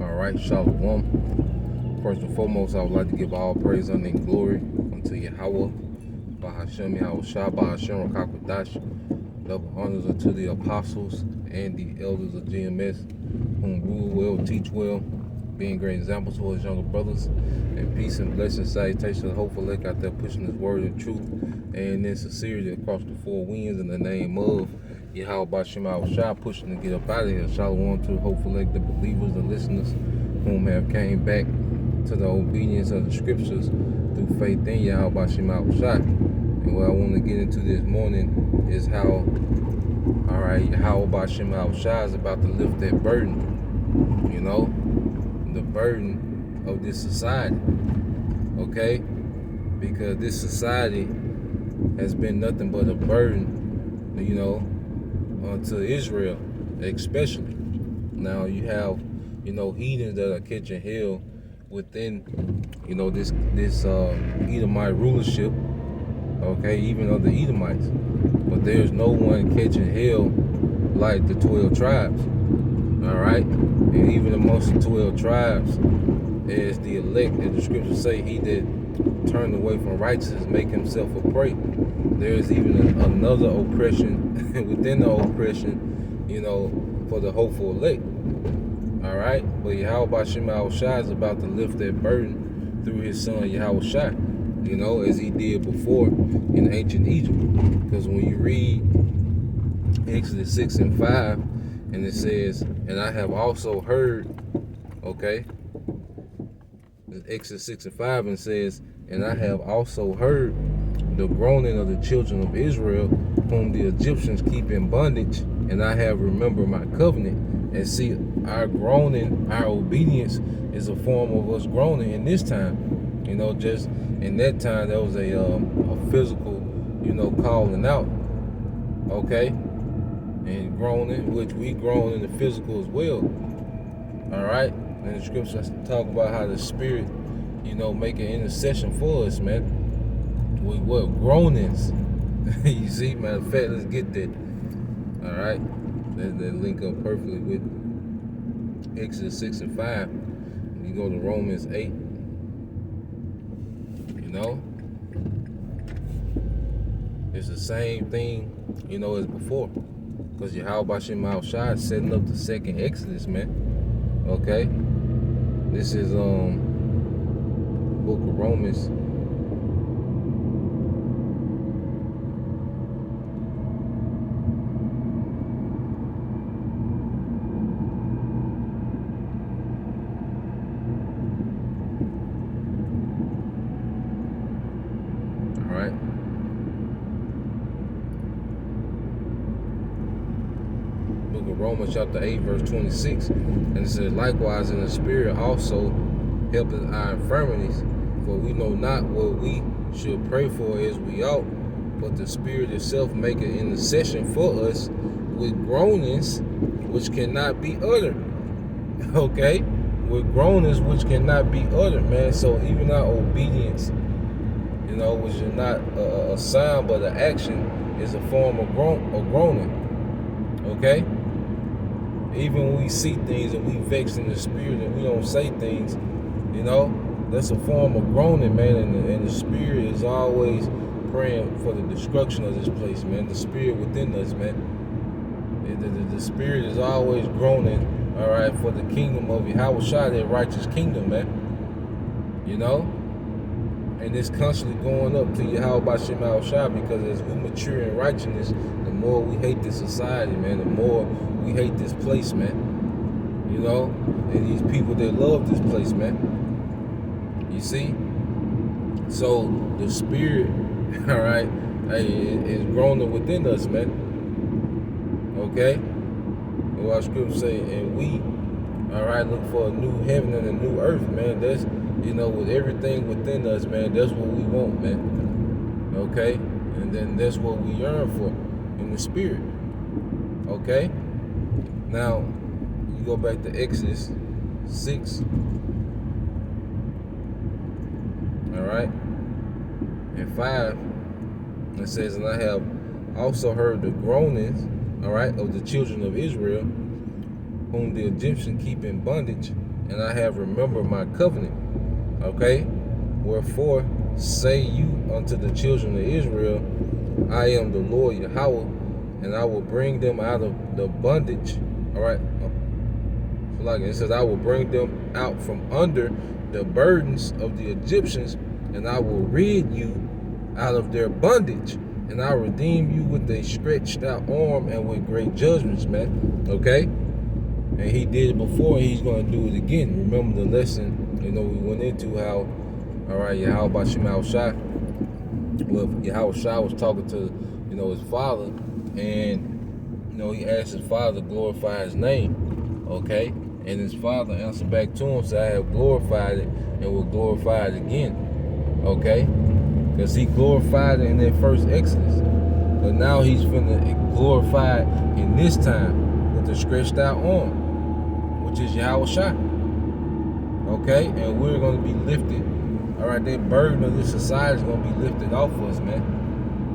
All right, Shalom. First and foremost, I would like to give all praise, honor, and glory unto Yahweh, Bahashem Yahweh Shah, Bahashem Rakakwadash. Double honors unto the apostles and the elders of GMS, whom rule well, teach well, being great examples to his younger brothers. And peace and blessings, salutations, and hopeful lake out there pushing this word of truth and in sincerity across the four winds in the name of Yahweh Bashem Yahweh Shah, pushing to get up out of here. Shalom to hopeful lake, the believers, the listeners, whom have came back to the obedience of the scriptures through faith in Yahweh Bashem Yahweh Shah. And what I want to get into this morning is how, Yahweh Bashem Yahweh Shah is about to lift that burden, the burden of this society, okay? Because this society has been nothing but a burden, unto Israel, especially. Now you have, heathens that are catching hell within, this Edomite rulership, okay, even of the Edomites. But there's no one catching hell like the 12 tribes, all right? And even amongst the 12 tribes, as the elect, as the scriptures say, he that turned away from righteousness make himself a prey. There is even another oppression within the oppression, for the hopeful elect. All right? But Yahweh Bashem Yahweh Shah is about to lift that burden through his son Yahweh Shah, as he did before in ancient Egypt. Because when you read Exodus 6 and 5, and it says, and I have also heard, okay? Exodus 6 and 5 and says, and I have also heard the groaning of the children of Israel, whom the Egyptians keep in bondage, and I have remembered my covenant. And see, our groaning, our obedience is a form of us groaning in this time. Just in that time, there was a physical, calling out, okay? And groaning, which we groan in the physical as well, all right? And the scriptures talk about how the Spirit, make an intercession for us, man. With what? Groanings. You see, matter of fact, let's get that. All right? That link up perfectly with Exodus 6 and 5. You go to Romans 8. It's the same thing, as before. Because Yahweh Bashem Yahweh Shah is setting up the second Exodus, man. Okay? This is book of Romans. All right. Book of Romans chapter 8 verse 26. And it says, likewise in the Spirit also helping our infirmities, for we know not what we should pray for as we ought, but the Spirit itself maketh intercession for us with groanings which cannot be uttered. Okay? With groanings which cannot be uttered, man. So even our obedience, which is not a sound but an action, is a form of groaning. Okay? Even when we see things and we vex in the spirit and we don't say things, that's a form of groaning, man. And the Spirit is always praying for the destruction of this place, man. The Spirit within us, man. The Spirit is always groaning, all right, for the kingdom of Yahweh Shah, that righteous kingdom, man. And it's constantly going up to Yahweh Bashem Yahweh Shah, because as we mature in righteousness, the more we hate this society, man, the more we hate this place, man. And these people that love this place, man. You see? So the Spirit, all right, is groaning within us, man. Okay? And what scripture say, and we, all right, look for a new heaven and a new earth, man. That's, with everything within us, man, that's what we want, man. Okay? And then that's what we yearn for in the Spirit. Okay? Now, you go back to Exodus 6. All right? And 5, it says, and I have also heard the groanings, all right, of the children of Israel, whom the Egyptians keep in bondage, and I have remembered my covenant. Okay? Wherefore say you unto the children of Israel, I am the Lord Yahweh, and I will bring them out of the bondage. All right? So like it says, I will bring them out from under the burdens of the Egyptians, and I will rid you out of their bondage, and I'll redeem you with a stretched out arm and with great judgments, man. Okay? And he did it before, and he's going to do it again. Remember the lesson, we went into how, all right, Yahweh Bashim Al-Shai. Well, Yahweh Shai was talking to, his father, and, he asked his father to glorify his name, okay? And his father answered back to him, said, I have glorified it and will glorify it again, okay? Because he glorified it in that first Exodus. But now he's finna glorify it in this time with the stretched out arm, which is Yahweh Shai, okay? And we're going to be lifted. All right, that burden of this society is going to be lifted off us, man.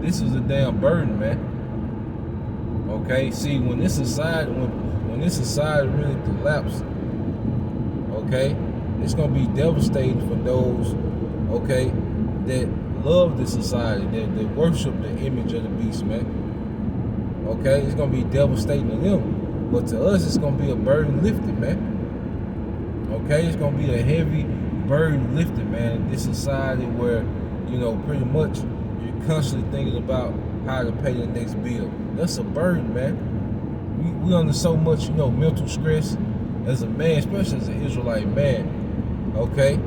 This is a damn burden, man. Okay, see, when this society really collapses, okay, it's going to be devastating for those, okay, that love this society, that worship the image of the beast, man. Okay, it's going to be devastating to them. But to us, it's going to be a burden lifted, man. Okay, it's going to be a heavy burden lifted, man, in this society where, pretty much you're constantly thinking about how to pay the next bill. That's a burden, man. We under so much, mental stress as a man, especially as an Israelite man, okay?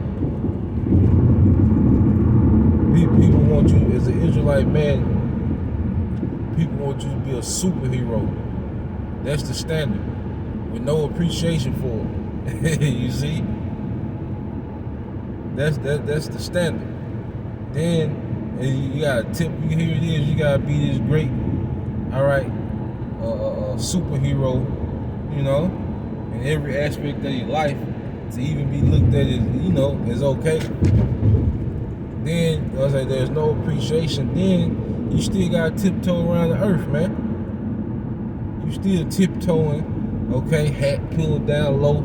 People want you, as an Israelite man, people want you to be a superhero. That's the standard, with no appreciation for it. You see? That's the standard. Then you gotta tip. Here it is. You gotta be this great, all right, superhero, in every aspect of your life to even be looked at as, as okay. Then I was like, there's no appreciation. Then you still gotta tiptoe around the earth, man. You still tiptoeing, okay? Hat pulled down low,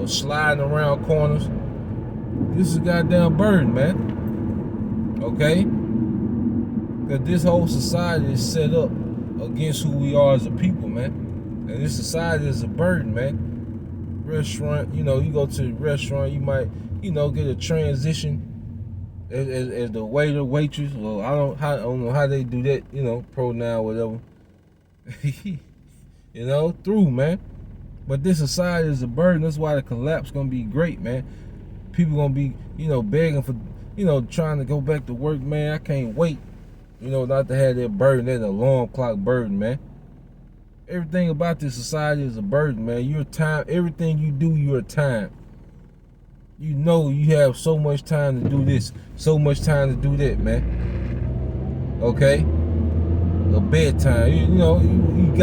sliding around corners. This is a goddamn burden, man. Okay? Because this whole society is set up against who we are as a people, man. And this society is a burden, man. Restaurant, you go to the restaurant, you might, get a transition as the waiter, waitress. Well, I don't know how they do that, pronoun, whatever. Through, man. But this society is a burden. That's why the collapse gonna be great, man. People gonna be, begging for, trying to go back to work, man. I can't wait, not to have that burden, that alarm clock burden, man. Everything about this society is a burden, man. Your time, everything you do, your time. You have so much time to do this, so much time to do that, man. Okay? A bedtime. You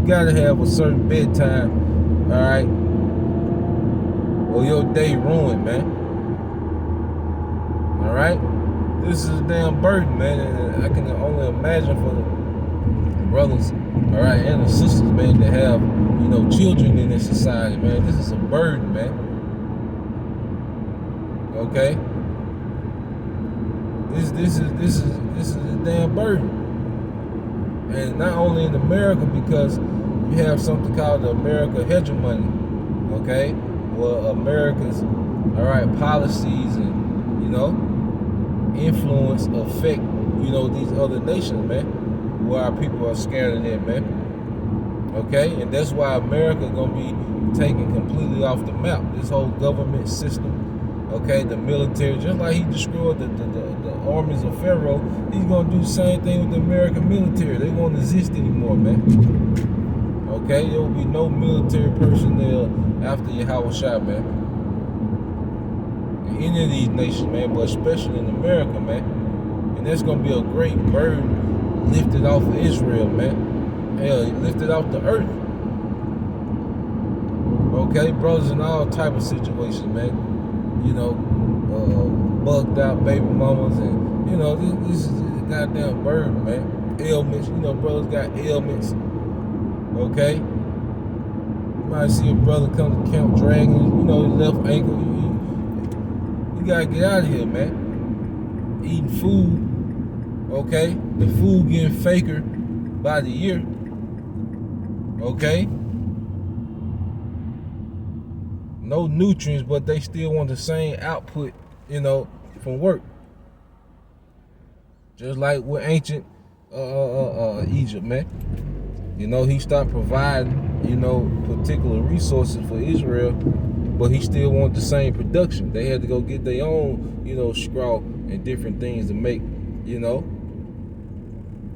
gotta have a certain bedtime. All right, or your day ruined, man. All right, this is a damn burden, man, and I can only imagine for the brothers, all right, and the sisters, man, that have children in this society, man. This is a burden, man. Okay, this is a damn burden, and not only in America, because you have something called the America hegemony, okay? Well, America's, all right, policies and, influence affect, these other nations, man, where our people are scattered in, man. Okay? And that's why America gonna be taken completely off the map. This whole government system, okay, the military, just like he destroyed the armies of Pharaoh, he's gonna do the same thing with the American military. They won't exist anymore, man. Okay, there will be no military personnel after Yahweh Shai, man. In any of these nations, man, but especially in America, man. And that's going to be a great burden lifted off of Israel, man. Hell, lifted off the earth. Okay, brothers in all type of situations, man. Bugged out baby mamas and, this is a goddamn burden, man. Ailments, brothers got ailments. Okay? You might see a brother come to camp dragging, his left ankle. You gotta get out of here, man. Eating food, okay? The food getting faker by the year, okay? No nutrients, but they still want the same output, from work. Just like with ancient Egypt, man. He stopped providing, particular resources for Israel, but he still wanted the same production. They had to go get their own, straw and different things to make,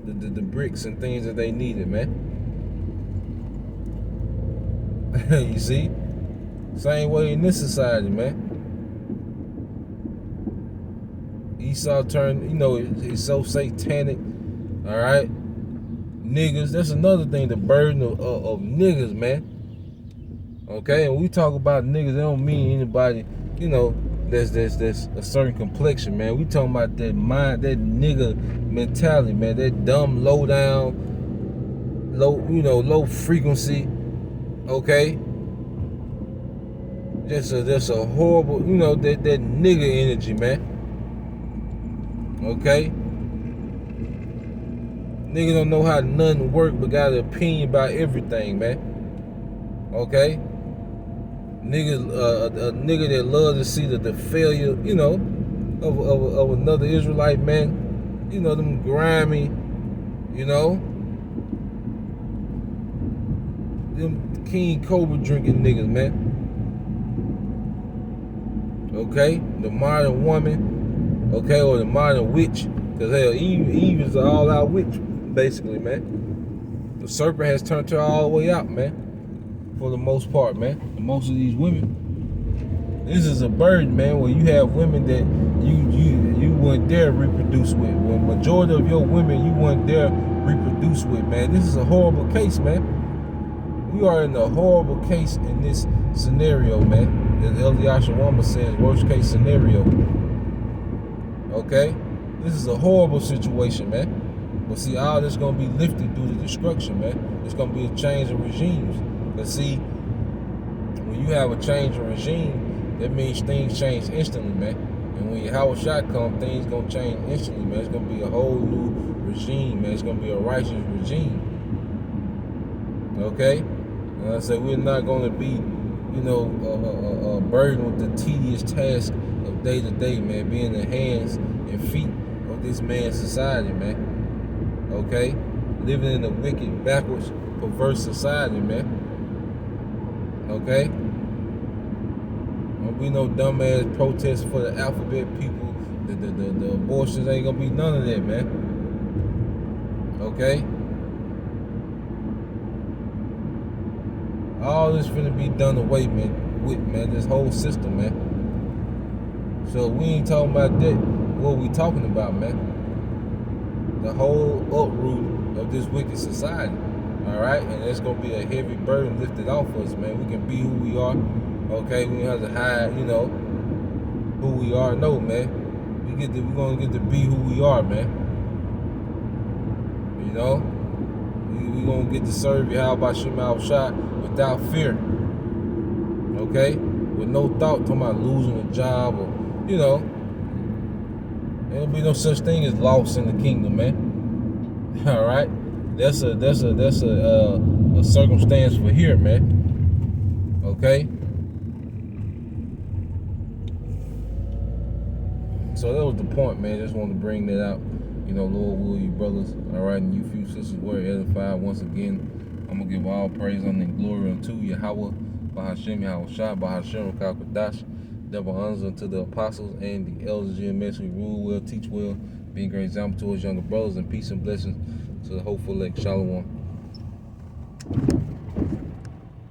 the bricks and things that they needed, man. You see? Same way in this society, man. Esau turned, it's so satanic, all right? Niggas, that's another thing, the burden of niggas, man. Okay, and we talk about niggas, they don't mean anybody, that's a certain complexion, man. We talking about that mind, that nigga mentality, man. That dumb, low down, low frequency, okay? Just a horrible, that nigga energy, man. Okay? Niggas don't know how nothing work, but got an opinion about everything, man. Okay? Niggas, a nigga that loves to see the failure, of another Israelite, man. Them grimy, them King Cobra drinking niggas, man. Okay? The modern woman, okay, or the modern witch. Because hell, Eve is an all-out witch, basically, man. The serpent has turned her all the way out, man. For the most part, man. And most of these women, this is a burden, man, where you have women that you wouldn't dare reproduce with. When majority of your women you wouldn't dare reproduce with, man. This is a horrible case, man. We are in a horrible case in this scenario, man. As Eliasha Wama says, worst case scenario. Okay? This is a horrible situation, man. But see, all this gonna be lifted through the destruction, man. It's gonna be a change of regimes. But see, when you have a change of regime, that means things change instantly, man. And when your Howard shot come, things gonna change instantly, man. It's gonna be a whole new regime, man. It's gonna be a righteous regime. Okay? And I said we're not gonna be, burdened with the tedious task of day to day, man. Being the hands and feet of this man's society, man. Okay? Living in a wicked, backwards, perverse society, man. Okay? Don't be no dumbass protests for the alphabet people. The abortions ain't gonna be none of that, man. Okay? All this finna be done away, man, this whole system, man. So we ain't talking about that. What we talking about, man? The whole uproot of this wicked society. All right, and it's gonna be a heavy burden lifted off us, man. We can be who we are, okay? We don't have to hide, who we are. No, man. We're gonna get to be who we are, man. We gonna get to serve you. How about Shemal Shah without fear? Okay, with no thought talking about losing a job or, there'll be no such thing as loss in the kingdom, man. All right. That's a circumstance for here, man. Okay? So that was the point, man. Just wanted to bring that out. Lord will you brothers, all right, and you few sisters were edified. Once again, I'm going to give all praise and glory unto Yahweh, Bahashem, Yahweh Shah, Bahashem, Rakakadash. Double honors unto the apostles and the elders, GMS, who rule well, teach well, be a great example to us younger brothers, and peace and blessings to the hopeful elect. Shalom.